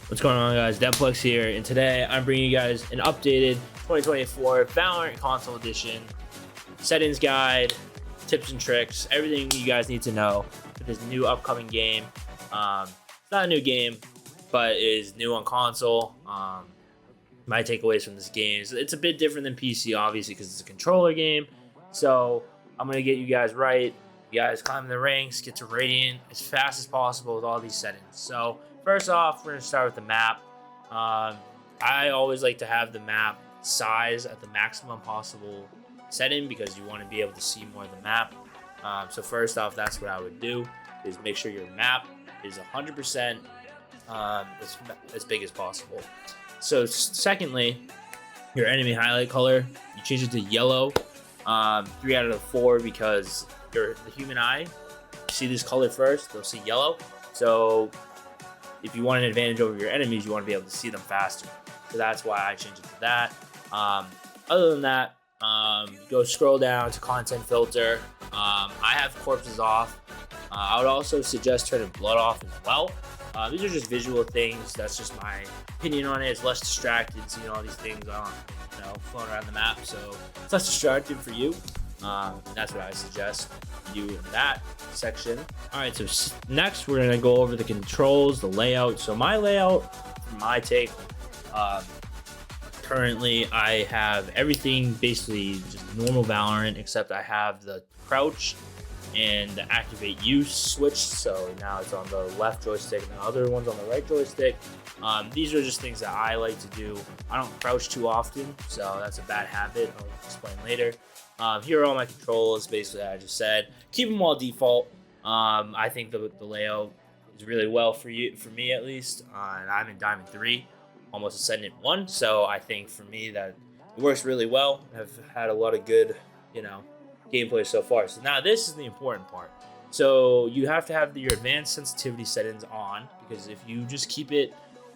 What's going on, guys? Devplex here, and today I'm bringing you guys an updated 2024 Valorant Console Edition settings guide, tips and tricks, everything you guys need to know for this new upcoming game. It's not a new game, but it is new on console. My takeaways from this game is it's a bit different than PC, obviously, because it's a controller game. So I'm going to get you guys right. You guys climb the ranks, get to Radiant as fast as possible with all these settings. So first off, we're going to start with the map. I always like to have the map size at the maximum possible setting because you want to be able to see more of the map. So first off, that's what I would do, is make sure your map is 100% as big as possible. So secondly, your enemy highlight color, you change it to yellow 3 out of the 4 because the human eye see this color first, they'll see yellow. So if you want an advantage over your enemies, you want to be able to see them faster. So that's why I changed it to that. Other than that, go scroll down to content filter. I have corpses off. I would also suggest turning blood off as well. These are just visual things. That's just my opinion on it. It's less distracted seeing all these things floating around the map, so it's less distracting for you. That's what I suggest you do in that section. All right, so next we're gonna go over the controls, the layout. So my layout, from my take, currently I have everything basically just normal Valorant, except I have the crouch and the activate use switch. So now it's on the left joystick and the other one's on the right joystick. These are just things that I like to do. I don't crouch too often, so that's a bad habit. I'll explain later. Here are all my controls, basically I just said. Keep them all default. I think the layout is really well for me at least. And I'm in Diamond 3, almost Ascendant 1, so I think for me that it works really well. I've had a lot of good, gameplay so far. So now this is the important part. So you have to have your advanced sensitivity settings on, because if you just keep it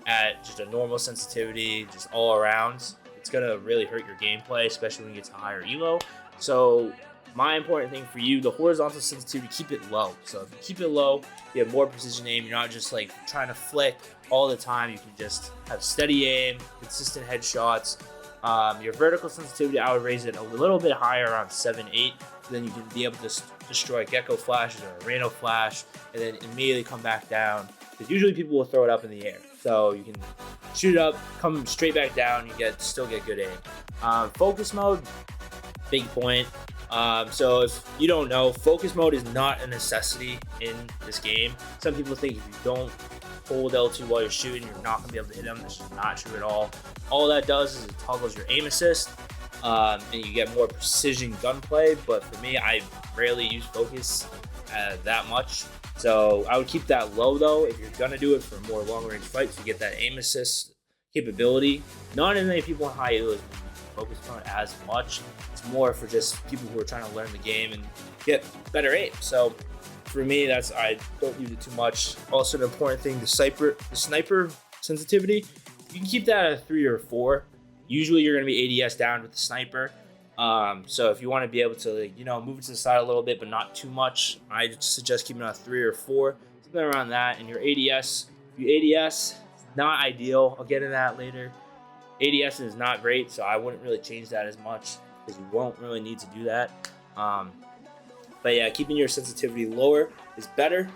at just a normal sensitivity, just all around, it's gonna really hurt your gameplay, especially when you get to higher elo. So my important thing for you, the horizontal sensitivity, keep it low. So if you keep it low, you have more precision aim. You're not just like trying to flick all the time. You can just have steady aim, consistent headshots. Your vertical sensitivity, I would raise it a little bit higher, around 7, 8. Then you can be able to destroy gecko flashes or a Rhino flash, and then immediately come back down. Because usually people will throw it up in the air, so you can shoot it up, come straight back down. You still get good aim. Focus mode, big point. So if you don't know, focus mode is not a necessity in this game. Some people think if you don't hold L2 while you're shooting, you're not gonna be able to hit them. This is not true at all. All that does is it toggles your aim assist, and you get more precision gunplay. But for me, I rarely use focus that much, so I would keep that low though. If you're gonna do it for more long-range fights, you get that aim assist capability. Not as many people in high elos focus on it as much. It's more for just people who are trying to learn the game and get better aim. So for me, I don't use it too much. Also, an important thing, the sniper sensitivity, you can keep that at a 3 or 4. Usually you're going to be ADS down with the sniper. So if you want to be able to, move it to the side a little bit, but not too much, I suggest keeping it at 3 or 4, something around that. And your ADS, if you ADS, not ideal. I'll get into that later. ADS is not great, so I wouldn't really change that as much because you won't really need to do that. But yeah, keeping your sensitivity lower is better.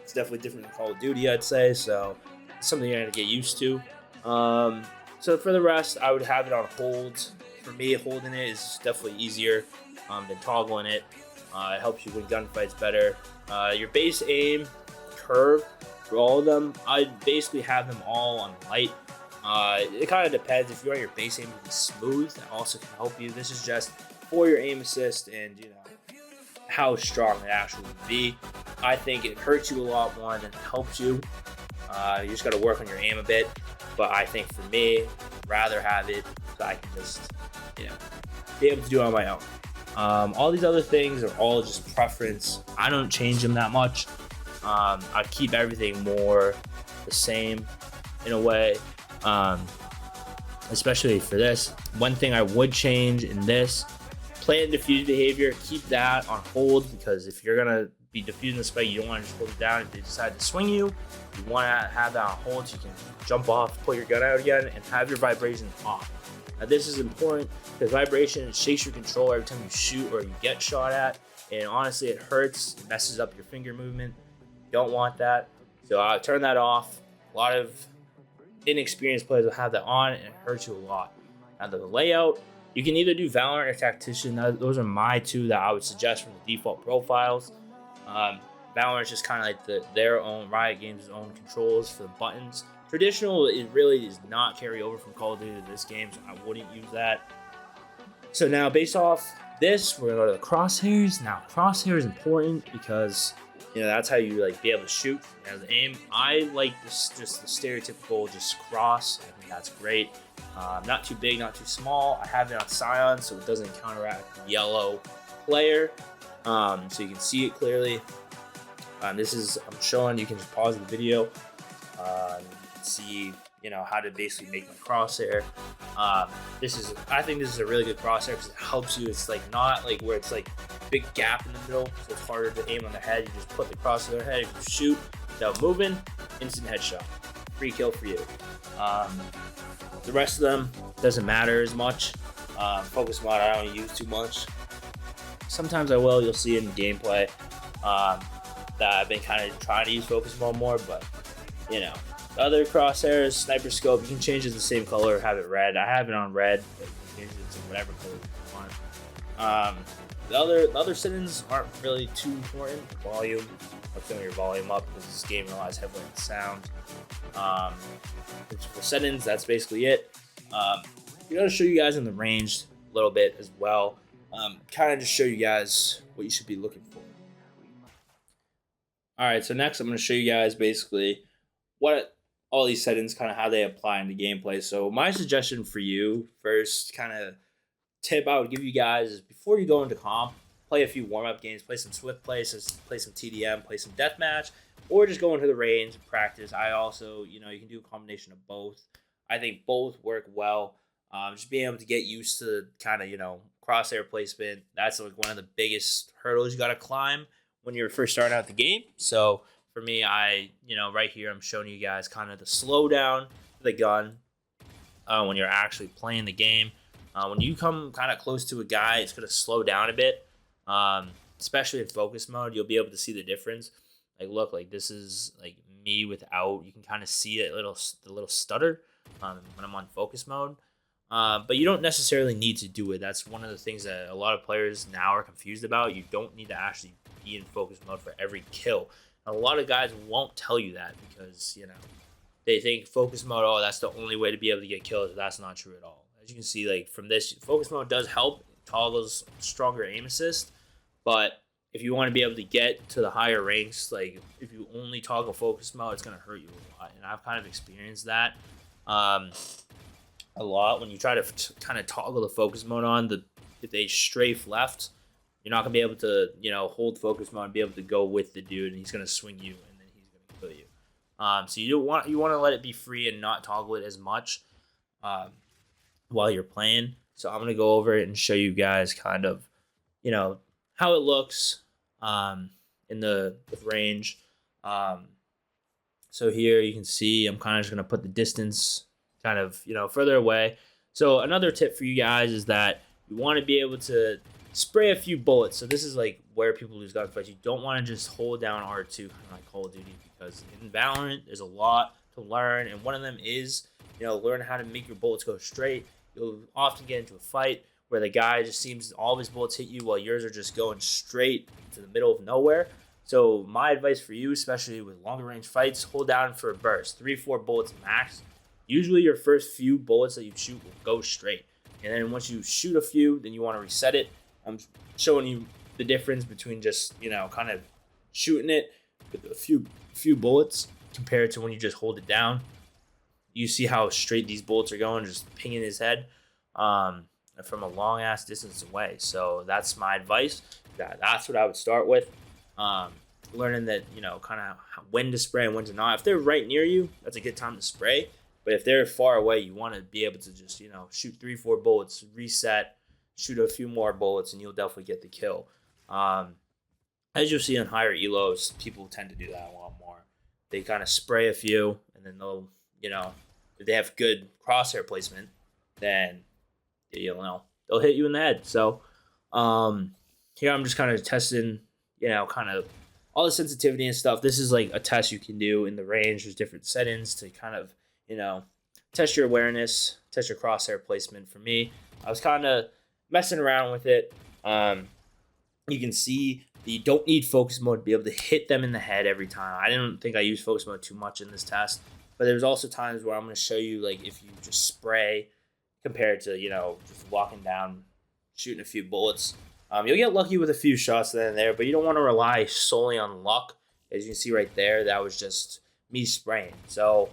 It's definitely different than Call of Duty, I'd say, so it's something you're going to get used to. So for the rest, I would have it on hold. For me, holding it is definitely easier than toggling it. It helps you win gunfights better. Your base aim curve for all of them, I basically have them all on light. It kind of depends. If you want your base aim to be smooth, that also can help you. This is just for your aim assist and how strong it actually would be. I think it hurts you a lot more than it helps you. You just got to work on your aim a bit. But I think for me, I'd rather have it so I can just be able to do it on my own. All these other things are all just preference. I don't change them that much. I keep everything more the same in a way. Especially for this. One thing I would change in this, plant and defuse behavior, keep that on hold, because if you're gonna be defusing the spike. You don't want to just hold it down. If they decide to swing you, you want to have that on hold so you can jump off, pull your gun out again, and have your vibration off. Now this is important because vibration shakes your control every time you shoot or you get shot at, and honestly it hurts, it messes up your finger movement. You don't want that. So turn that off. A lot of inexperienced players will have that on and it hurts you a lot. Now the layout, you can either do Valorant or Tactician. Those are my two that I would suggest from the default profiles. Valorant is just kind of like their own Riot Games' own controls for the buttons. Traditional, it really does not carry over from Call of Duty to this game, so I wouldn't use that. So now, based off this, we're gonna go to the crosshairs. Now, crosshair is important because that's how you like be able to shoot as aim. I like this, just the stereotypical just cross. I think that's great. Not too big, not too small. I have it on Scion, so it doesn't counteract the yellow player, so you can see it clearly. This is I'm showing. You can just pause the video. You can see how to basically make my crosshair. I think this is a really good crosshair because it helps you. It's like not like where it's like big gap in the middle, so it's harder to aim on the head. You just put the cross to their head, you shoot without moving, instant headshot, free kill for you. The rest of them doesn't matter as much. Focus mod I don't use too much. Sometimes I will. You'll see it in gameplay that I've been kind of trying to use focus mode more, but the other crosshairs, sniper scope, you can change it the same color, have it red. I have it on red, but you can change it to whatever color you want. The other settings aren't really too important. Volume, I'll turn your volume up because this game relies heavily on sound. For settings, that's basically it. I'm going to show you guys in the range a little bit as well. Kind of just show you guys what you should be looking for. Alright, so next I'm going to show you guys basically what all these settings, kind of how they apply in the gameplay. So my suggestion for you, first kind of tip I would give you guys is before you go into comp, play a few warm-up games, play some Swift plays, play some TDM, play some Deathmatch, or just go into the range and practice. I also, you can do a combination of both. I think both work well. Just being able to get used to kind of, crosshair placement, that's like one of the biggest hurdles you got to climb when you're first starting out the game. So for me, right here, I'm showing you guys kind of the slowdown for the gun when you're actually playing the game. When you come kind of close to a guy, it's going to slow down a bit, especially in focus mode. You'll be able to see the difference. Like, look, like this is like me without. You can kind of see it, the little stutter when I'm on focus mode. But you don't necessarily need to do it. That's one of the things that a lot of players now are confused about. You don't need to actually be in focus mode for every kill. And a lot of guys won't tell you that because, they think focus mode, oh, that's the only way to be able to get kills. That's not true at all. As you can see, like from this, focus mode does help. It toggles stronger aim assist. But if you want to be able to get to the higher ranks, like if you only toggle focus mode, it's going to hurt you a lot. And I've kind of experienced that a lot. When you try to kind of toggle the focus mode on, if they strafe left, you're not going to be able to, hold focus mode and be able to go with the dude, and he's going to swing you, and then he's going to kill you. So you want to let it be free and not toggle it as much while you're playing. So I'm going to go over it and show you guys kind of, how it looks in the range. So here you can see I'm kind of just going to put the distance kind of, further away. So another tip for you guys is that you want to be able to spray a few bullets. So this is like where people lose gunfights. You don't want to just hold down R2 kind of like Call of Duty, because in Valorant there's a lot to learn, and one of them is learn how to make your bullets go straight. You'll often get into a fight where the guy just seems all of his bullets hit you while yours are just going straight to the middle of nowhere. So my advice for you, especially with longer range fights, hold down for a burst, 3-4 bullets max. Usually your first few bullets that you shoot will go straight, and then once you shoot a few, then you want to reset it. I'm showing you the difference between just, kind of shooting it with a few bullets compared to when you just hold it down. You see how straight these bullets are going, just pinging his head from a long ass distance away. So that's my advice. That's what I would start with. Learning that, kind of when to spray and when to not. If they're right near you, that's a good time to spray. But if they're far away, you want to be able to just, shoot 3-4 bullets, reset, shoot a few more bullets, and you'll definitely get the kill. As you'll see on higher elos, people tend to do that a lot more. They kind of spray a few, and then they'll, if they have good crosshair placement, then they'll hit you in the head. So here I'm just kind of testing, kind of all the sensitivity and stuff. This is like a test you can do in the range. There's different settings to kind of, test your awareness, test your crosshair placement. For me, I was kind of messing around with it. You can see that you don't need focus mode to be able to hit them in the head every time. I didn't think I used focus mode too much in this test, but there's also times where I'm going to show you, like, if you just spray compared to, just walking down, shooting a few bullets. You'll get lucky with a few shots then and there, but you don't want to rely solely on luck. As you can see right there, that was just me spraying. So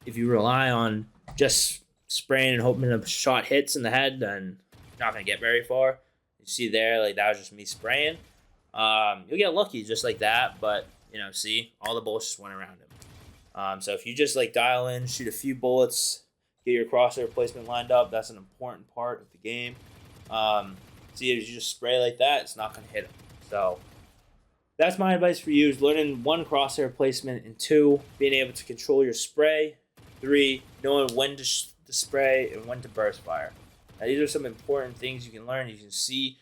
if you rely on just spraying and hoping a shot hits in the head, then you're not going to get very far. You see there, like, that was just me spraying. You'll get lucky just like that, but, see, all the bullets just went around him. So if you just, like, dial in, shoot a few bullets, get your crosshair placement lined up, that's an important part of the game. See, if you just spray like that, it's not going to hit him. So that's my advice for you, is learning 1, crosshair placement, and 2, being able to control your spray, 3, knowing when to spray and when to burst fire. Now, these are some important things you can learn. You can see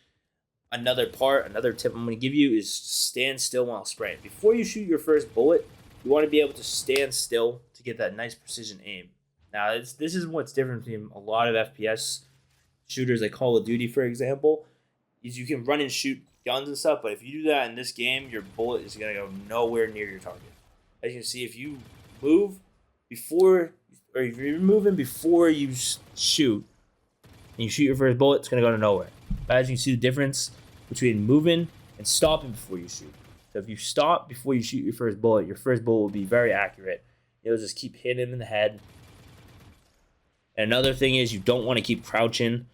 another tip I'm going to give you is stand still while spraying. Before you shoot your first bullet, you want to be able to stand still to get that nice precision aim. Now, this is what's different from a lot of FPS shooters like Call of Duty, for example, is you can run and shoot guns and stuff, but if you do that in this game, your bullet is going to go nowhere near your target. As you can see, if you move before, or if you're moving before you shoot, and you shoot your first bullet, it's going to go to nowhere. But as you can see the difference between moving and stopping before you shoot. So if you stop before you shoot your first bullet will be very accurate. It'll just keep hitting him in the head. And another thing is, you don't want to keep crouching.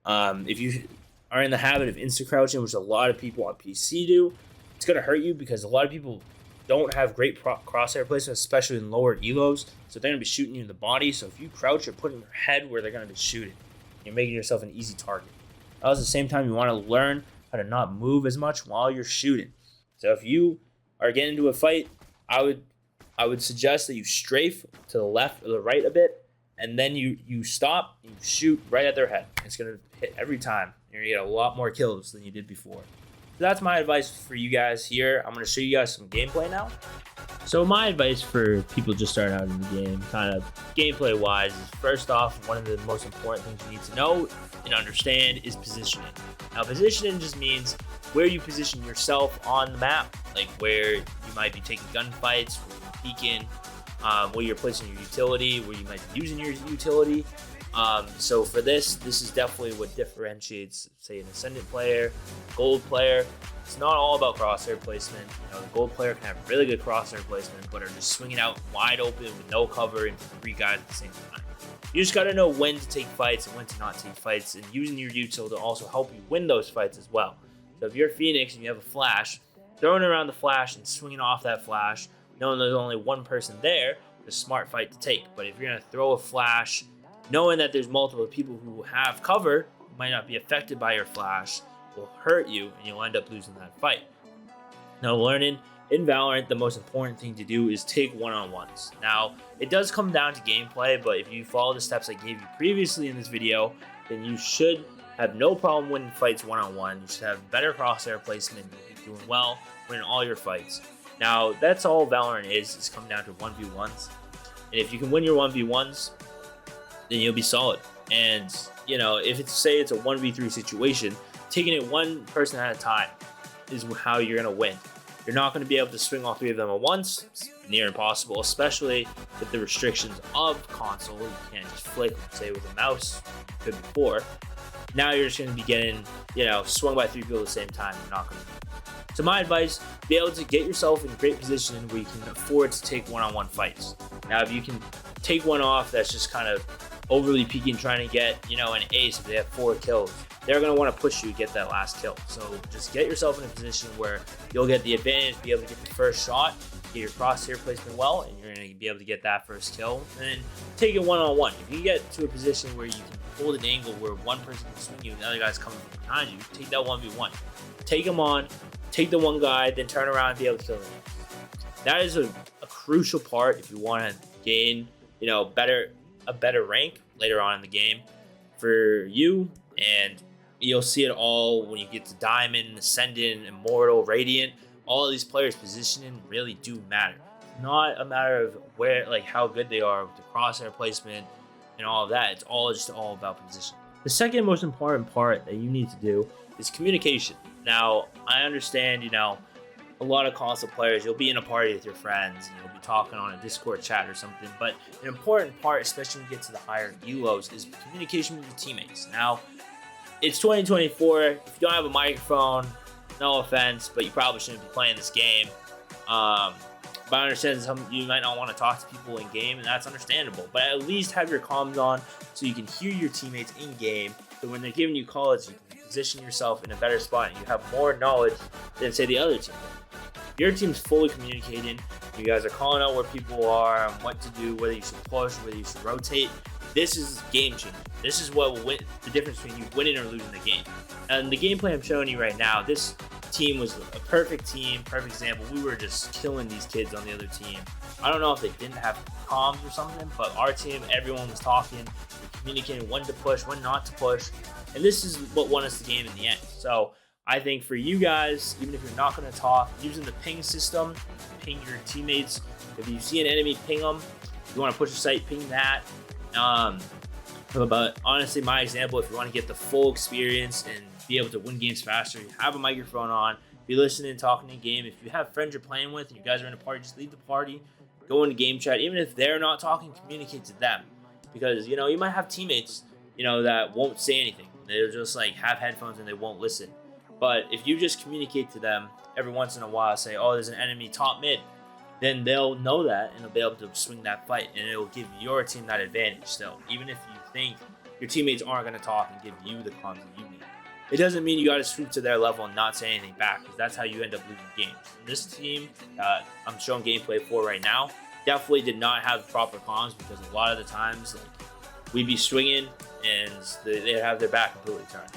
If you are in the habit of insta-crouching, which a lot of people on PC do, it's going to hurt you because a lot of people don't have great crosshair placement, especially in lower elos. So they're going to be shooting you in the body. So if you crouch, you're putting your head where they're going to be shooting. You're making yourself an easy target. At the same time, you want to learn how to not move as much while you're shooting. So if you are getting into a fight, I would suggest that you strafe to the left or the right a bit, and then you stop and you shoot right at their head. It's going to hit every time. You're going to get a lot more kills than you did before. So that's my advice for you guys here. I'm going to show you guys some gameplay now. So my advice for people just starting out in the game, kind of gameplay wise, is first off, one of the most important things you need to know and understand is positioning. Now, positioning just means where you position yourself on the map, like where you might be taking gunfights, where you're peeking, where you're placing your utility, where you might be using your utility. So for this is definitely what differentiates, say, an Ascendant player, Gold player. It's not all about crosshair placement. The Gold player can have really good crosshair placement, but are just swinging out wide open with no cover into 3 guys at the same time. You just got to know when to take fights and when to not take fights, and using your util to also help you win those fights as well. So if you're Phoenix and you have a flash, throwing around the flash and swinging off that flash, knowing there's only one person there, it's a smart fight to take. But if you're going to throw a flash, knowing that there's multiple people who have cover, who might not be affected by your flash, will hurt you, and you'll end up losing that fight. Now, learning in Valorant, the most important thing to do is take one-on-ones. Now, it does come down to gameplay, but if you follow the steps I gave you previously in this video, then you should have no problem winning fights one-on-one. You should have better crosshair placement. You'll be doing well, winning all your fights. Now, that's all Valorant is. It's coming down to 1v1s. And if you can win your 1v1s, then you'll be solid. And, if it's a 1v3 situation, taking it one person at a time is how you're going to win. You're not going to be able to swing all 3 of them at once. It's near impossible, especially with the restrictions of console. You can't just flick, say, with a mouse. You could before. Now you're just going to be getting, swung by 3 people at the same time. You're not going to. So my advice, be able to get yourself in a great position where you can afford to take one-on-one fights. Now, if you can take one off that's just kind of overly peeking, trying to get, an ace, if they have 4 kills, they're going to want to push you to get that last kill. So just get yourself in a position where you'll get the advantage, be able to get the first shot, get your crosshair placement well, and you're going to be able to get that first kill. And then take it one-on-one. If you get to a position where you can hold an angle where one person can swing you and the other guy's coming from behind you, take that 1v1. Take him on, take the one guy, then turn around and be able to kill him. That is a crucial part if you want to gain, a better rank later on in the game for you. And you'll see it all when you get to Diamond, Ascendant, Immortal, Radiant. All of these players' positioning really do matter. It's not a matter of how good they are with the crosshair placement and all of that. It's all about position. The second most important part that you need to do is communication. Now, I understand, a lot of console players, you'll be in a party with your friends and you'll be talking on a Discord chat or something, but an important part, especially when you get to the higher elos, is communication with your teammates. Now, it's 2024. If you don't have a microphone, no offense, but you probably shouldn't be playing this game. But I understand you might not want to talk to people in game, and that's understandable. But at least have your comms on so you can hear your teammates in game. So when they're giving you calls, you can position yourself in a better spot, and you have more knowledge than, say, the other team. If your team's fully communicating, you guys are calling out where people are and what to do, whether you should push, whether you should rotate. This is game changing. This is what will win the difference between you winning or losing the game. And the gameplay I'm showing you right now, this team was a perfect team, perfect example. We were just killing these kids on the other team. I don't know if they didn't have comms or something, but our team, everyone was talking, communicating when to push, when not to push. And this is what won us the game in the end. So I think for you guys, even if you're not going to talk, using the ping system, ping your teammates. If you see an enemy, ping them. If you want to push a site, ping that. But honestly, my example, if you want to get the full experience and be able to win games faster, you have a microphone on, be listening, talking in game. If you have friends you're playing with and you guys are in a party, just leave the party, go into game chat. Even if they're not talking, communicate to them. Because, you might have teammates, that won't say anything. They'll just have headphones and they won't listen. But if you just communicate to them every once in a while, say, oh, there's an enemy top mid, then they'll know that and they'll be able to swing that fight, and it'll give your team that advantage still. Even if you think your teammates aren't going to talk and give you the comms that you need. It doesn't mean you got to swoop to their level and not say anything back, because that's how you end up losing games. And this team I'm showing gameplay for right now definitely did not have proper comms, because a lot of the times we'd be swinging and they'd have their back completely turned.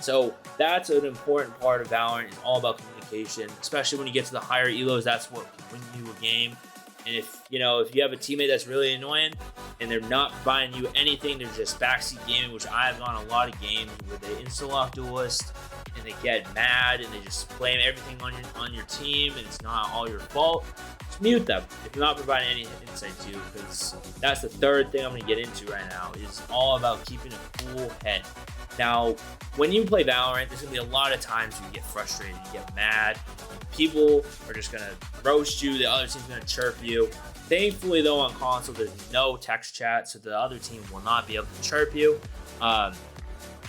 So that's an important part of Valorant. It's all about communication, especially when you get to the higher elos. That's what can win you a game. And if you have a teammate that's really annoying and they're not providing you anything, they're just backseat gaming, which I've gone a lot of games where they insta-lock duelist and they get mad and they just blame everything on your team, and it's not all your fault. Just mute them if you're not providing any insight to you, because that's the third thing I'm going to get into right now. Is all about keeping a cool head. Now, when you play Valorant, there's going to be a lot of times you get frustrated, you get mad. People are just going to roast you, the other team's going to chirp you. Thankfully, though, on console, there's no text chat, so the other team will not be able to chirp you,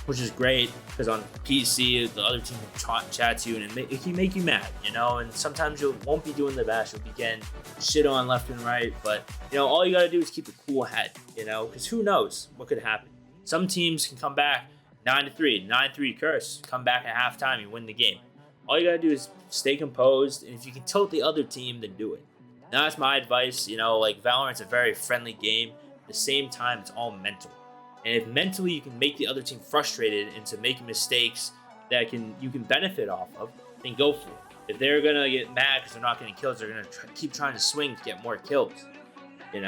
which is great, because on PC, the other team will chat to you, and it can make you mad, and sometimes you won't be doing the best. You'll be getting shit on left and right, but, all you got to do is keep a cool head, because who knows what could happen. Some teams can come back 9-3, 9-3 curse, come back at halftime, you win the game. All you gotta do is stay composed, and if you can tilt the other team, then do it. Now, that's my advice. Valorant's a very friendly game. At the same time, it's all mental. And if mentally you can make the other team frustrated into making mistakes that you can benefit off of, then go for it. If they're gonna get mad because they're not getting kills, they're gonna keep trying to swing to get more kills. And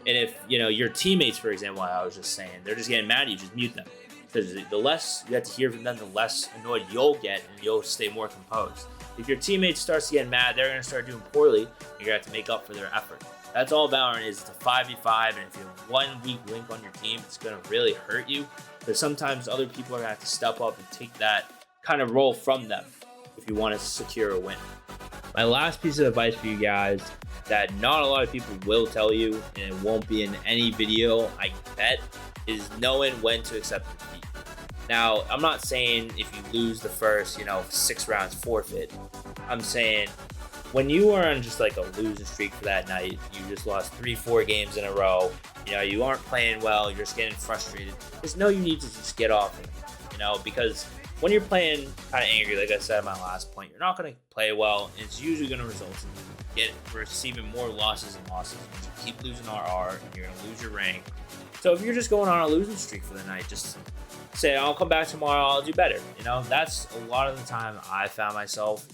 if your teammates, for example, I was just saying, they're just getting mad at you, just mute them. Because the less you have to hear from them, the less annoyed you'll get, and you'll stay more composed. If your teammate starts to get mad, they're going to start doing poorly, and you're going to have to make up for their effort. That's all Valorant is. It's a 5v5, and if you have one weak link on your team, it's going to really hurt you. But sometimes other people are going to have to step up and take that kind of role from them if you want to secure a win. My last piece of advice for you guys that not a lot of people will tell you, and it won't be in any video, I bet, is knowing when to accept defeat. Now, I'm not saying if you lose the first, 6 rounds, forfeit. I'm saying when you are on just a losing streak for that night, you just lost 3-4 games in a row, you aren't playing well, you're just getting frustrated, just know you need to just get off it, because when you're playing kind of angry, like I said in my last point, you're not going to play well, and it's usually going to result in you get receiving more losses and losses. You keep losing RR, you're gonna lose your rank. So if you're just going on a losing streak for the night, just say, I'll come back tomorrow, I'll do better. That's a lot of the time I found myself,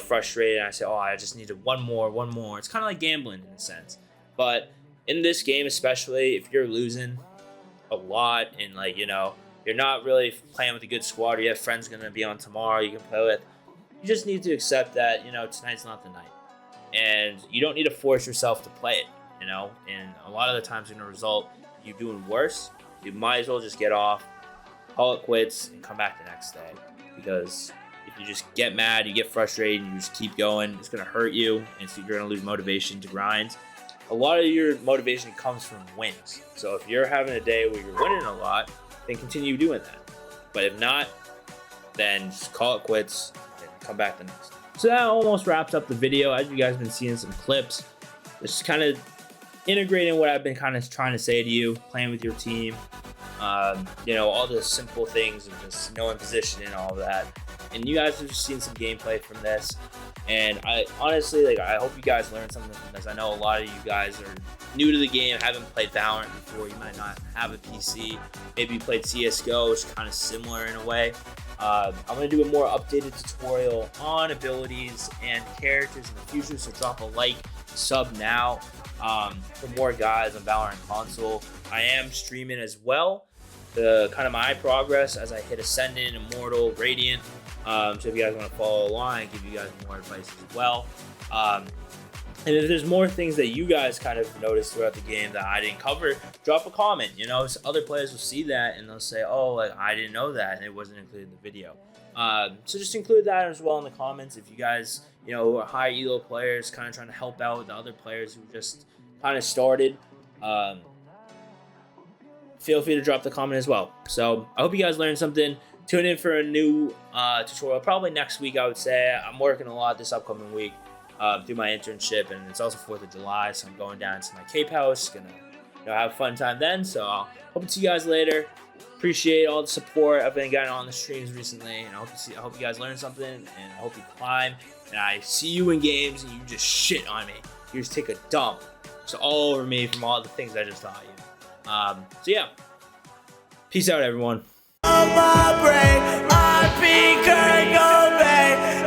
frustrated. And I say, oh, I just needed one more. It's kind of like gambling in a sense. But in this game, especially if you're losing a lot and you're not really playing with a good squad, or you have friends going to be on tomorrow you can play with, you just need to accept that, tonight's not the night. And you don't need to force yourself to play it, and a lot of the times in the result, you doing worse, you might as well just get off, call it quits, and come back the next day. Because if you just get mad, you get frustrated, and you just keep going, it's going to hurt you, and so you're going to lose motivation to grind. A lot of your motivation comes from wins. So if you're having a day where you're winning a lot, then continue doing that. But if not, then just call it quits and come back the next day. So that almost wraps up the video. As you guys have been seeing some clips, just kind of integrating what I've been kind of trying to say to you, playing with your team, all the simple things of just knowing position and all of that. And you guys have just seen some gameplay from this. And I honestly, I hope you guys learned something from this. I know a lot of you guys are new to the game, haven't played Valorant before. You might not have a PC. Maybe you played CSGO, which is kind of similar in a way. I'm going to do a more updated tutorial on abilities and characters in the future, so drop a like, sub now for more guys on Valorant console. I am streaming as well, kind of my progress as I hit Ascendant, Immortal, Radiant. So if you guys want to follow along, I give you guys more advice as well. And if there's more things that you guys kind of noticed throughout the game that I didn't cover, drop a comment. So other players will see that and they'll say, oh, I didn't know that, and it wasn't included in the video. So just include that as well in the comments. If you guys, are high elo players, kind of trying to help out the other players who just kind of started, feel free to drop the comment as well. So I hope you guys learned something. Tune in for a new tutorial probably next week, I would say. I'm working a lot this upcoming week through my internship, and it's also 4th of July, so I'm going down to my Cape House, gonna have a fun time then. So I'll hope to see you guys later. Appreciate all the support I've been getting on the streams recently, and I hope you guys learned something, and I hope you climb, and I see you in games and you just shit on me. You just take a dump. It's all over me from all the things I just taught you. So yeah, peace out, everyone. On my brain, I be Kurt Cobain.